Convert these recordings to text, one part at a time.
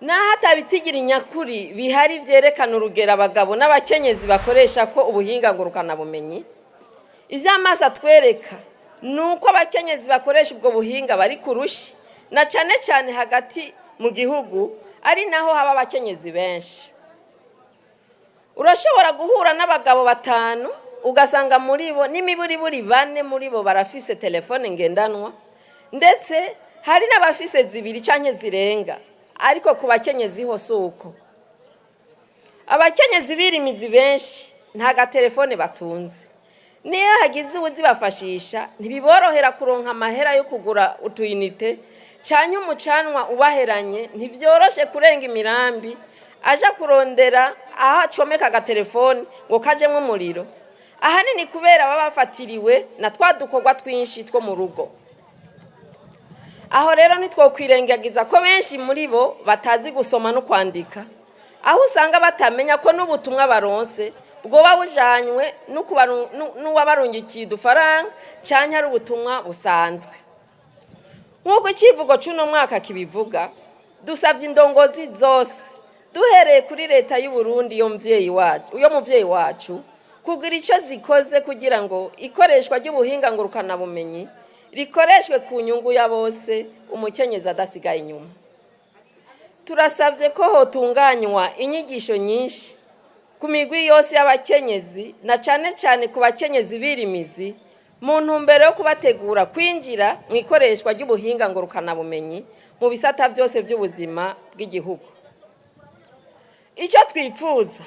n'ahatabitigiri nyakuri bihari vyerekana urugero abagabo n'abakenyezi bakoresha ko ubuhinga ngurukana bumenyi. Ivy'amaso atwereka nuko abakenyezi bakoresha ubwo buhinga bari kurushi, na cane cane hagati mu gihugu ari naho haba abakenyezi benshi. Urashobora guhura n'abagabo 5 ugasanga muri bo n'imiburiburi 4 muri bo barafise telefone ngendanwa, ndetse hari n'abafise 2 canke zirenga, ariko ku bakenyezi ho suko. Abakenyezi birimizi benshi nta gatelefone batunze, niyo hagize uzibafashisha ntibiborohera kuronka amahera yo kugura utuyinite, cyane umucanwa ubaheranye ntivyoroshe kurenga imirambi aja kurondera aho acomeka agatelefone ngo kajemwe umuriro, ahanini kubera baba bafatiriwe na twadukorwa twinshi two mu rugo. Aho rero nitwokwirengagiza ko benshi muri bo batazi gusoma no kwandika, aho usanga batamenya ko n'ubutumwa baronse bwoba bujanywe n'uwabarungikiye udufaranga canke ari ubutumwa busanzwe. Nk'uko icivugo c'uno mwaka kibivuga, dusavye indongozi zose duhereye kuri leta y'u Burundi yo muvyeyi wacu kugira ico zikoze kugira ngo ikoreshwa ry'ubuhinga ngurukana bumenyi rikoreshwe ku nyungu ya bose, umukenyezi adasigaye inyuma. Turasavye ko hotunganywa inyigisho nyinshi ku migwi yose y'abakenyezi, na cane cane ku bakenyezi birimizi, mu ntumbero yo kubategura kwinjira mu ikoreshwa ry'ubuhinga ngurukana bumenyi mu bisata vyose by'ubuzima bw'igihugu. Icyo twifuza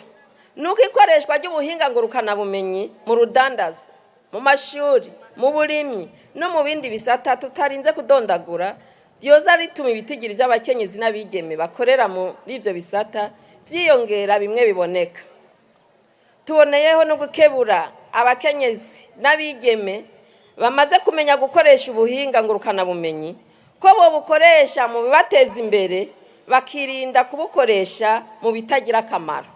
nuko ikoreshwa ry'ubuhinga ngurukana bumenyi mu rudandazwa, mu mashuri, mu burimyi no mu bindi bisata tutarinze kudondagura, ryoza rituma ibitigiri by'abakenyezi n'abigeme bakorera muri ivyo bisata vyiyongera bimwe biboneka. Tuboneyeho no gukebura abakenyezi n'abigeme bamaze kumenya gukoresha ubuhinga ngurukana bumenyi ko bo bukoresha mu bibateza imbere, bakirinda kubukoresha mu bitagira akamaro.